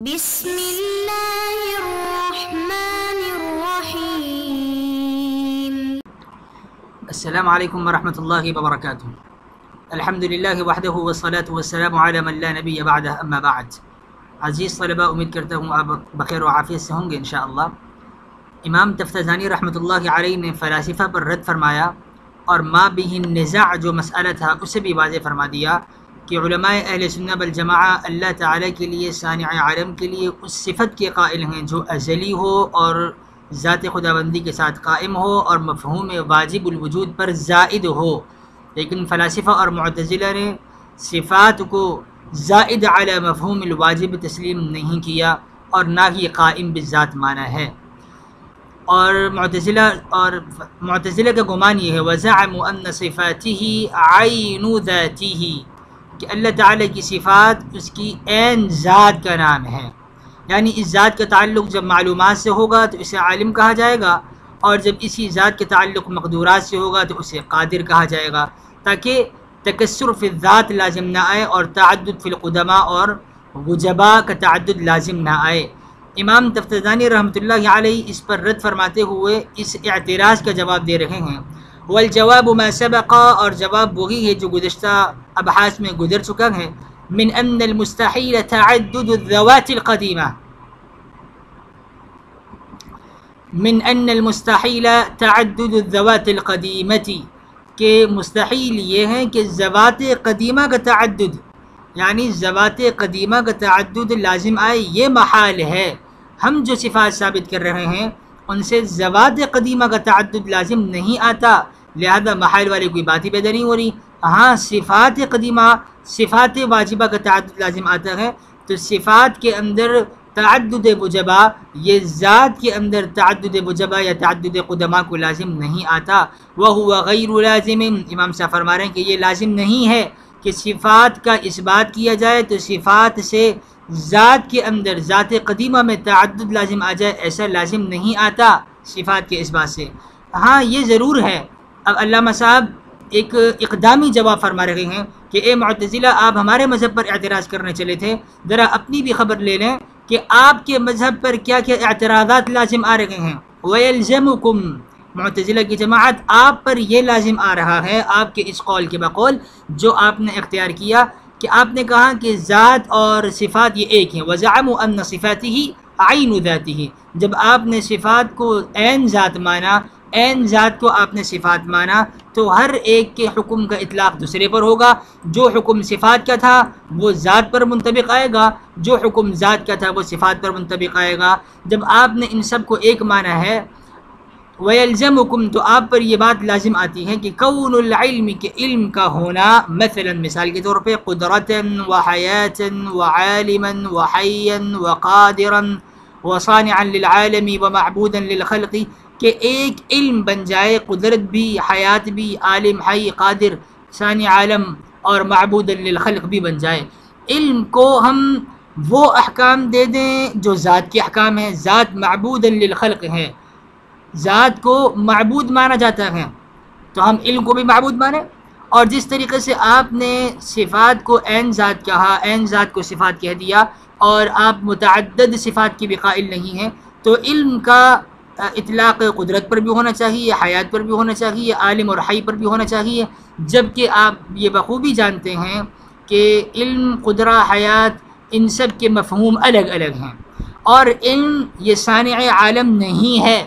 بسم الله الرحمن الرحيم. السلام عليكم ورحمة الله وبركاته. الحمد لله وحده والصلاة والسلام على من لا نبي بعده أما بعد. عزیز طلباء، امید کرتا ہوں آپ بخیر و عافیت سے ہوں گے انشاءاللہ۔ امام تفتزانی رحمۃ اللہ علیہ نے فلاسفہ پر رد فرمایا اور ما به النزاع جو مسئلہ تھا اسے بھی واضح فرما دیا کہ علماء اہل سنہ والجماعہ اللہ تعالیٰ کے لیے صانع عالم کے لیے اس صفت کے قائل ہیں جو ازلی ہو اور ذات خداوندی کے ساتھ قائم ہو اور مفہوم واجب الوجود پر زائد ہو، لیکن فلاسفہ اور معتزلہ نے صفات کو زائد علی مفہوم الواجب تسلیم نہیں کیا اور نہ ہی قائم بالذات مانا ہے۔ اور معتزلہ کا گمان یہ ہے وَزَعَمُوا أَنَّ صِفَاتِهِ عَيْنُ ذَاتِهِ کہ اللہ تعالیٰ کی صفات اس کی عین ذات کا نام ہے، یعنی اس ذات کا تعلق جب معلومات سے ہوگا تو اسے عالم کہا جائے گا، اور جب اسی ذات کا تعلق مقدورات سے ہوگا تو اسے قادر کہا جائے گا، تاکہ تکسر فی الذات لازم نہ آئے اور تعدد فی القدماء اور وجباء کا تعدد لازم نہ آئے۔ امام تفتزانی رحمۃ اللہ علیہ اس پر رد فرماتے ہوئے اس اعتراض کا جواب دے رہے ہیں، والجواب ما سبق، اور جواب وہی ہے جو گزشتہ ابحاث میں گزر چکا ہے، من ان المستحیل تعدد الذوات القدیمہ، من ان المستحیل تعدد الذوات القدیمتی، کہ مستحیل یہ ہے کہ ذوات قدیمہ کا تعدد، یعنی ذوات قدیمہ کا تعدد لازم آئے، یہ محال ہے۔ ہم جو صفات ثابت کر رہے ہیں ان سے ذوات قدیمہ کا تعدد لازم نہیں آتا، لہذا محال والی کوئی بات ہی پیدا نہیں ہو رہی۔ ہاں صفات قدیمہ، صفات واجبہ کا تعدد لازم آتا ہے، تو صفات کے اندر تعدد وجبہ، یہ ذات کے اندر تعدد وجبہ یا تعدد قدماء کو لازم نہیں آتا۔ وَهُوَ غَيْرُ لَازِمٍ، امام صاحب فرما رہے ہیں کہ یہ لازم نہیں ہے کہ صفات کا اثبات کیا جائے تو صفات سے ذات کے اندر ذات قدیمہ میں تعدد لازم آ جائے، ایسا لازم نہیں آتا صفات کے اثبات سے۔ ہاں یہ ضرور ہے۔ اب علامہ صاحب ایک اقدامی جواب فرما رہے ہیں کہ اے معتزلہ، آپ ہمارے مذہب پر اعتراض کرنے چلے تھے، ذرا اپنی بھی خبر لے لیں کہ آپ کے مذہب پر کیا کیا اعتراضات لازم آ رہے ہیں۔ وَيَلْزَمُكُمْ، معتزلہ کی جماعت آپ پر یہ لازم آ رہا ہے، آپ کے اس قول کے بقول جو آپ نے اختیار کیا کہ آپ نے کہا کہ ذات اور صفات یہ ایک ہیں، وَزَعَمُوا أَنَّ صِفَاتِهِ عَيْنُ ذَاتِهِ، جب آپ نے صفات کو عین ذات مانا، عین ذات کو آپ نے صفات مانا، تو ہر ایک کے حکم کا اطلاق دوسرے پر ہوگا۔ جو حکم صفات کا تھا وہ ذات پر منطبق آئے گا، جو حکم ذات کا تھا وہ صفات پر منطبق آئے گا۔ جب آپ نے ان سب کو ایک مانا ہے، وَيَلْزَمُكُمْ، تو آپ پر یہ بات لازم آتی ہے کہ کون العلم، کے علم کا ہونا، مثلا مثال کے طور پہ قدرتاً وحیاتاً وعالماً وحیاً وقادراً وصانعاً للعالم ومعبوداً للخلق، کہ ایک علم بن جائے، قدرت بھی، حیات بھی، عالم، حی، قادر، صانع عالم اور معبود للخلق بھی بن جائے۔ علم کو ہم وہ احکام دے دیں جو ذات کے احکام ہیں، ذات معبود للخلق ہے، ذات کو معبود مانا جاتا ہے، تو ہم علم کو بھی معبود مانیں۔ اور جس طریقے سے آپ نے صفات کو عین ذات کہا، عین ذات کو صفات کہہ دیا، اور آپ متعدد صفات کی بھی قائل نہیں ہیں، تو علم کا اطلاق قدرت پر بھی ہونا چاہیے، حیات پر بھی ہونا چاہیے، عالم اور حی پر بھی ہونا چاہیے، جبکہ آپ یہ بخوبی جانتے ہیں کہ علم، قدرہ، حیات، ان سب کے مفہوم الگ الگ ہیں، اور علم یہ صانع عالم نہیں ہے،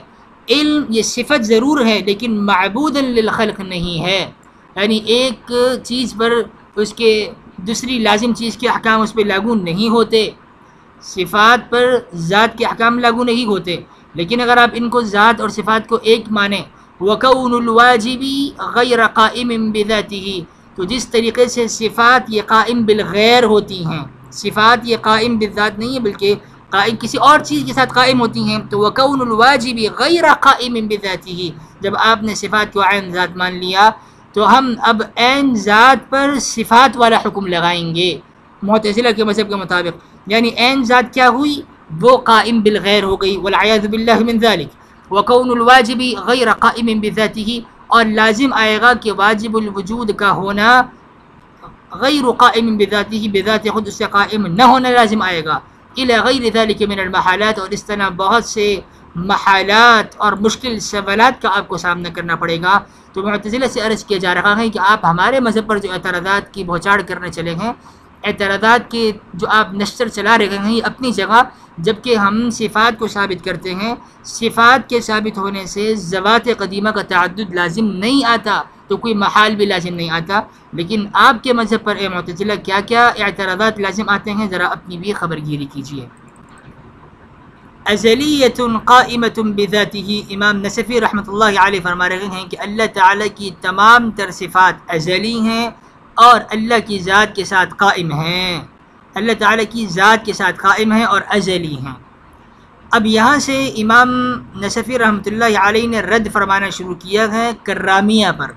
علم یہ صفت ضرور ہے لیکن معبود للخلق نہیں ہے، یعنی ایک چیز پر اس کے دوسری لازم چیز کے احکام اس پہ لاگو نہیں ہوتے، صفات پر ذات کے احکام لاگو نہیں ہوتے، لیکن اگر آپ ان کو ذات اور صفات کو ایک مانیں، وَكَوْنُ الْوَاجِبِ غَيْرَ قَائِمٍ بِذَاتِهِ، تو جس طریقے سے صفات یہ قائم بالغیر ہوتی ہیں، صفات یہ قائم بالذات نہیں ہے بلکہ قائم کسی اور چیز کے ساتھ قائم ہوتی ہیں، تو وَكَوْنُ الْوَاجِبِ غَيْرَ قَائِمٍ بِذَاتِهِ، جب آپ نے صفات کو عین ذات مان لیا تو ہم اب عین ذات پر صفات والا حکم لگائیں گے معتزلہ کے مذہب کے مطابق، یعنی عین ذات کیا ہوئی؟ وہ قائم بالغیر ہو گئی، والعیاذ باللہ من ذلک۔ وَكَوْنُ الْوَاجِبِ غَيْرَ قَائِمٍ بِذَاتِهِ، اور لازم آئے گا کہ واجب الوجود کا ہونا غیر قائم بذاتہ، بذات خود اس سے قائم نہ ہونا لازم آئے گا، الی غیر ذلک من المحالات، اور اس طرح بہت سے محالات اور مشکل سوالات کا آپ کو سامنا کرنا پڑے گا۔ تو معتزلہ سے عرض کیا جا رہا ہے کہ آپ ہمارے مذہب پر جو اعتراضات کی بھوچاڑ کرنے چلے ہیں، اعتراضات کے جو آپ نشر چلا رہے ہیں یہ اپنی جگہ، جبکہ ہم صفات کو ثابت کرتے ہیں، صفات کے ثابت ہونے سے ذوات قدیمہ کا تعدد لازم نہیں آتا، تو کوئی محال بھی لازم نہیں آتا۔ لیکن آپ کے مذہب پر اے معتزلہ کیا کیا اعتراضات لازم آتے ہیں، ذرا اپنی بھی خبر گیری کیجیے۔ ازلیت قائمۃ بذاتہ، امام نصفی رحمۃ اللہ علیہ فرما رہے ہیں کہ اللہ تعالیٰ کی تمام تر صفات ازلی ہیں اور اللہ کی ذات کے ساتھ قائم ہیں، اللہ تعالیٰ کی ذات کے ساتھ قائم ہیں اور ازلی ہیں۔ اب یہاں سے امام نصفی رحمۃ اللہ علیہ نے رد فرمانا شروع کیا ہے کرامیہ پر۔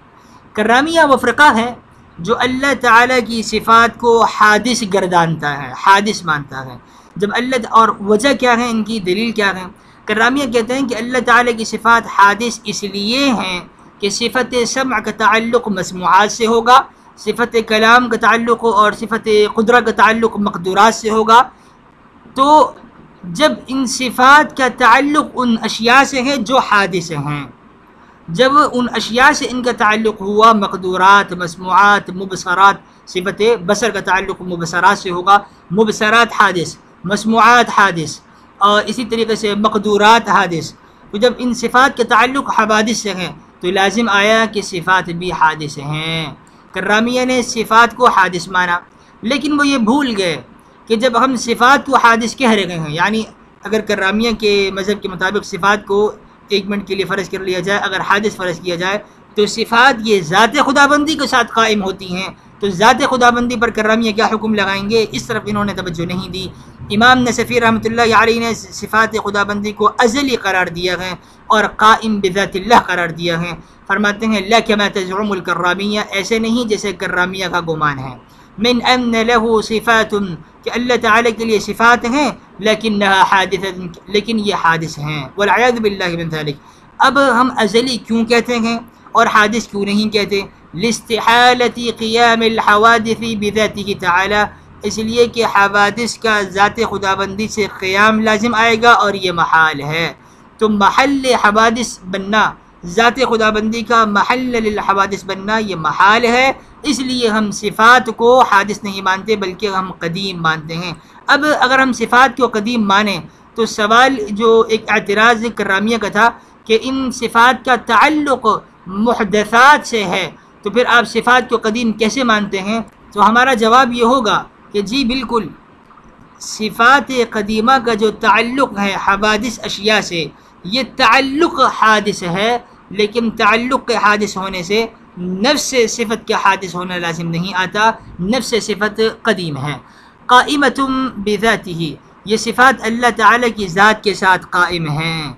کرامیہ وہ فرقہ ہے جو اللہ تعالیٰ کی صفات کو حادث گردانتا ہے، حادث مانتا ہے۔ جب اللہ اور وجہ کیا ہے، ان کی دلیل کیا ہے؟ کرامیہ کہتے ہیں کہ اللہ تعالیٰ کی صفات حادث اس لیے ہیں کہ صفت سمع کا تعلق مسموعات سے ہوگا، صفت کلام کا تعلق اور صفت قدرت کا تعلق مقدورات سے ہوگا۔ تو جب ان صفات کا تعلق ان اشیاء سے ہے جو حادث ہیں، جب ان اشیاء سے ان کا تعلق ہوا، مقدورات، مسموعات، مبصرات، صفت بصر کا تعلق مبصرات سے ہوگا، مبصرات حادث، مسموعات حادث، اور اسی طریقے سے مقدورات حادث۔ تو جب ان صفات کا تعلق حوادث سے ہے تو لازم آیا کہ صفات بھی حادث ہیں۔ کرامیہ نے صفات کو حادث مانا، لیکن وہ یہ بھول گئے کہ جب ہم صفات کو حادث کہہ رہے ہیں، یعنی اگر کرامیہ کے مذہب کے مطابق صفات کو ایک منٹ کے لیے فرض کر لیا جائے، اگر حادث فرض کیا جائے تو صفات یہ ذات خدابندی کے ساتھ قائم ہوتی ہیں، تو ذات خدابندی پر کرامیہ کیا حکم لگائیں گے؟ اس طرف انہوں نے توجہ نہیں دی۔ امام نصفی رحمۃ اللہ علیہ نے صفات خدابندی کو ازلی قرار دیا ہے اور قائم بذات اللہ قرار دیا ہے۔ فرماتے ہیں لا کما تزعم الکرامیہ، ایسے نہیں جیسے کرامیہ کا گمان ہے۔ من ان له صفات، کہ اللہ تعالیٰ کے لیے صفات ہیں لیکنها حادثۃ، لیکن یہ حادث ہیں، والعیاذ باللہ من ذلک۔ اب ہم ازلی کیوں کہتے ہیں اور حادث کیوں نہیں کہتے؟ لاستحالۃ قیام الحوادث بذاتہ تعالی، اس لیے کہ حوادث کا ذات خدابندی سے قیام لازم آئے گا اور یہ محال ہے۔ تو محل حوادث بننا، ذات خدابندی کا محل للحوادث بننا یہ محال ہے، اس لیے ہم صفات کو حادث نہیں مانتے بلکہ ہم قدیم مانتے ہیں۔ اب اگر ہم صفات کو قدیم مانیں تو سوال جو ایک اعتراض کرامیہ کا تھا کہ ان صفات کا تعلق محدثات سے ہے، تو پھر آپ صفات کو قدیم کیسے مانتے ہیں؟ تو ہمارا جواب یہ ہوگا کہ جی بالکل، صفات قدیمہ کا جو تعلق ہے حوادث اشیاء سے، یہ تعلق حادث ہے، لیکن تعلق کے حادث ہونے سے نفس صفت کا حادث ہونا لازم نہیں آتا، نفس صفت قدیم ہے۔ قائمۃ بذاتہ، یہ صفات اللہ تعالیٰ کی ذات کے ساتھ قائم ہیں۔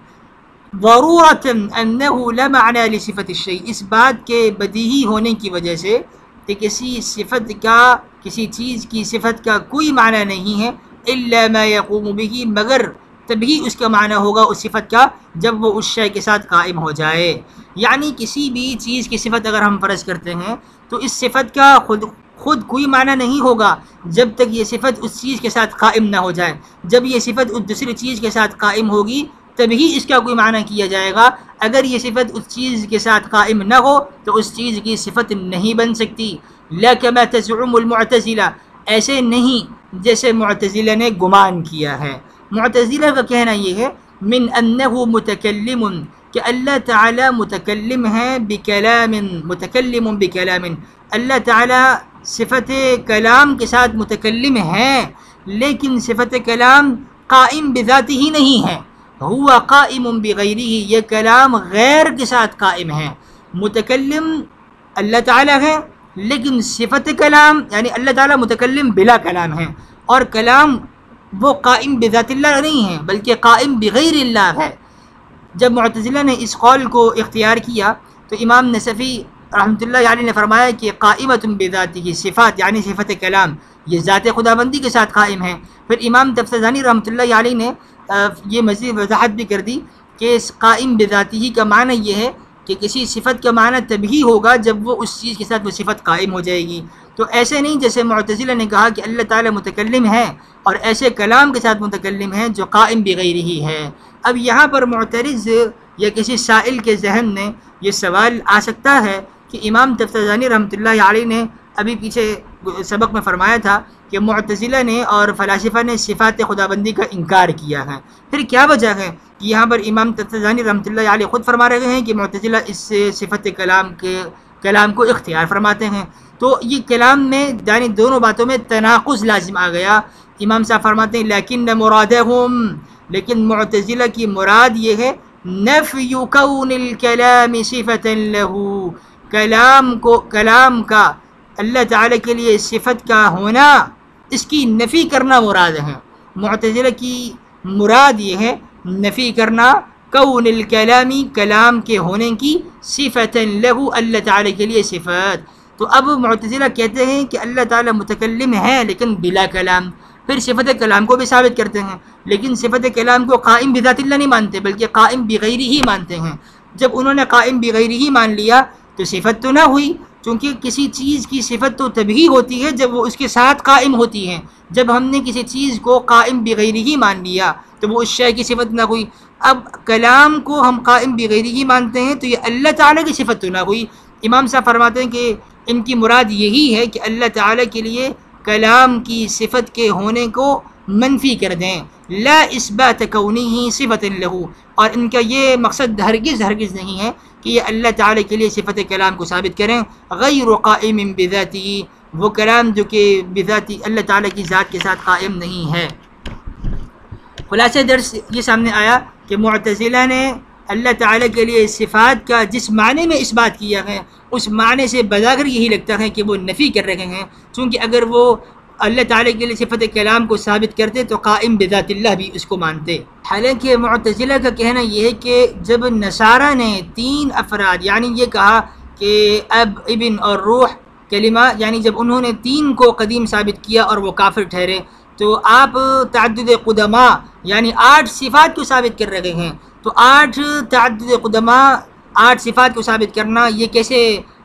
ضرورۃ انہ لا معنی لصفت الشیء، اس بات کے بدیہی ہونے کی وجہ سے کہ کسی صفت کا، کسی چیز کی صفت کا کوئی معنی نہیں ہے، الا ما یقوم بہ، مگر تبھی اس کا معنی ہوگا اس صفت کا جب وہ اس شے کے ساتھ قائم ہو جائے۔ یعنی کسی بھی چیز کی صفت اگر ہم فرض کرتے ہیں تو اس صفت کا خود کوئی معنی نہیں ہوگا جب تک یہ صفت اس چیز کے ساتھ قائم نہ ہو جائے۔ جب یہ صفت اس دوسری چیز کے ساتھ قائم ہوگی تبھی اس کا کوئی معنی کیا جائے گا۔ اگر یہ صفت اس چیز کے ساتھ قائم نہ ہو تو اس چیز کی صفت نہیں بن سکتی۔ لا کما تزعم المعتزلہ، ایسے نہیں جیسے معتزلہ نے گمان کیا ہے۔ معتزلہ کا کہنا یہ ہے من انہ متکلم، کہ اللہ تعالیٰ متکلم ہے بکلام، متکلم بکلام، اللہ تعالیٰ صفت کلام کے ساتھ متکلم ہے، لیکن صفت کلام قائم بذاتہ ہی نہیں ہے، ہوا قائم بغیرہ، یہ کلام غیر کے ساتھ قائم ہے۔ متکلم اللہ تعالیٰ ہے لیکن صفت کلام، یعنی اللہ تعالیٰ متکلم بلا کلام ہے، اور کلام وہ قائم بذات اللہ نہیں ہے بلکہ قائم بغیر اللہ ہے۔ جب معتزلہ نے اس قول کو اختیار کیا تو امام نصفی رحمۃ اللہ علیہ نے فرمایا کہ قائمۃ بذاتہ، صفات یعنی صفت کلام یہ ذات خدابندی کے ساتھ قائم ہے۔ پھر امام تفسیرانی رحمۃ اللہ علیہ نے یہ مزید وضاحت بھی کر دی کہ اس قائم بذاتہ کا معنی یہ ہے کہ کسی صفت کا معنی تبھی ہوگا جب وہ اس چیز کے ساتھ وہ صفت قائم ہو جائے گی. تو ایسے نہیں جیسے معتزلہ نے کہا کہ اللہ تعالیٰ متکلم ہے اور ایسے کلام کے ساتھ متکلم ہے جو قائم بغیر ہی ہے. اب یہاں پر معترض یا کسی سائل کے ذہن میں یہ سوال آ سکتا ہے کہ امام تفتزانی رحمۃ اللہ علیہ نے ابھی پیچھے سبق میں فرمایا تھا کہ معتزلہ نے اور فلاسفہ نے صفات خداوندی کا انکار کیا ہے. پھر کیا وجہ ہے کہ یہاں پر امام تفتزانی رحمۃ اللہ علیہ خود فرما رہے ہیں کہ معتزلہ اس سے صفت کلام کو اختیار فرماتے ہیں. تو یہ کلام میں یعنی دونوں باتوں میں تناقض لازم آ گیا. امام صاحب فرماتے ہیں لیکن مرادہم، لیکن معتزلہ کی مراد یہ ہے نفی کون الکلام صفتا لہ، کلام کا اللہ تعالیٰ کے لیے صفت کا ہونا اس کی نفی کرنا مراد ہے. معتزلہ کی مراد یہ ہے نفی کرنا کون الکلامی، کلام کے ہونے کی، صفتا لہ اللہ تعالیٰ کے لیے صفت. تو اب معتزلہ کہتے ہیں کہ اللہ تعالیٰ متکلم ہے لیکن بلا کلام. پھر صفت کلام کو بھی ثابت کرتے ہیں لیکن صفت کلام کو قائم بذات اللہ نہیں مانتے بلکہ قائم بغیر ہی مانتے ہیں. جب انہوں نے قائم بغیر ہی مان لیا تو صفت تو نہ ہوئی، چونکہ کسی چیز کی صفت تو تبھی ہوتی ہے جب وہ اس کے ساتھ قائم ہوتی ہے. جب ہم نے کسی چیز کو قائم بغیر ہی مان لیا تو وہ اس شے کی صفت نہ ہوئی. اب کلام کو ہم قائم بغیر ہی مانتے ہیں تو یہ اللہ تعالیٰ کی صفت تو نہ ہوئی. امام صاحب فرماتے ہیں کہ ان کی مراد یہی ہے کہ اللہ تعالیٰ کے لیے کلام کی صفت کے ہونے کو منفی کر دیں، لا اثبات کونہ صفت لہ. اور ان کا یہ مقصد ہرگز نہیں ہے کہ یہ اللہ تعالیٰ کے لیے صفت کلام کو ثابت کریں. غیر قائم بذاتہ، وہ کلام جو کہ بذاتی اللہ تعالیٰ کی ذات کے ساتھ قائم نہیں ہے. خلاصہ درس یہ سامنے آیا کہ معتزلہ نے اللہ تعالیٰ کے لیے صفات کا جس معنی میں اس بات کیا ہے اس معنی سے بظاہر یہی لگتا ہے کہ وہ نفی کر رہے ہیں، چونکہ اگر وہ اللہ تعالیٰ کے لیے صفت کلام کو ثابت کرتے تو قائم بذات اللہ بھی اس کو مانتے. حالانکہ معتزلہ کا کہنا یہ ہے کہ جب نصارہ نے 3 افراد یعنی یہ کہا کہ اب، ابن اور روح کلمہ، یعنی جب انہوں نے 3 کو قدیم ثابت کیا اور وہ کافر ٹھہرے تو آپ تعدد قدماء یعنی 8 صفات کو ثابت کر رہے ہیں. تو 8 تعدد قدماء 8 صفات کو ثابت کرنا یہ کیسے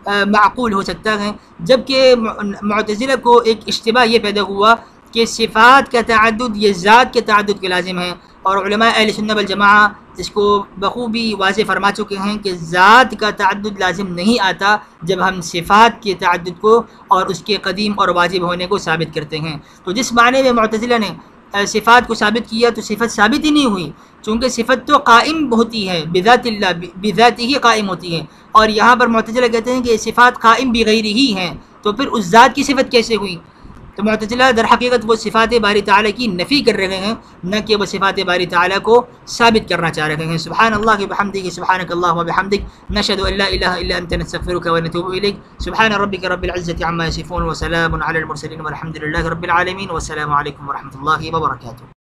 معقول ہو سکتا ہے؟ جبکہ معتزلہ کو ایک اشتباہ یہ پیدا ہوا کہ صفات کا تعدد یہ ذات کے تعدد کے لازم ہے، اور علماء اہل سنت والجماعہ اس کو بخوبی واضح فرما چکے ہیں کہ ذات کا تعدد لازم نہیں آتا جب ہم صفات کے تعدد کو اور اس کے قدیم اور واجب ہونے کو ثابت کرتے ہیں. تو جس معنی میں معتزلہ نے صفات کو ثابت کیا تو صفت ثابت ہی نہیں ہوئی، چونکہ صفت تو قائم ہوتی ہے بذات اللہ، بذات ہی قائم ہوتی ہے. اور یہاں پر معتزلہ کہتے ہیں کہ صفات قائم بغیر ہی ہیں، تو پھر اس ذات کی صفت کیسے ہوئی؟ تو معتزلہ در حقیقت وہ صفات باری تعالیٰ کی نفی کر رہے ہیں، نہ کہ وہ صفات باری تعالیٰ کو ثابت کرنا چاہ رہے ہیں. سبحان اللہ وبحمدہ، سبحانک اللہم وبحمدک، نشہد ان لا الہ الا انت، نستغفرک ونتوب الیک. سبحان ربک رب العزة عما یصفون وسلام علی المرسلین والحمد للہ رب العالمین، والسلام علیکم ورحمۃ اللہ وبرکاتہ.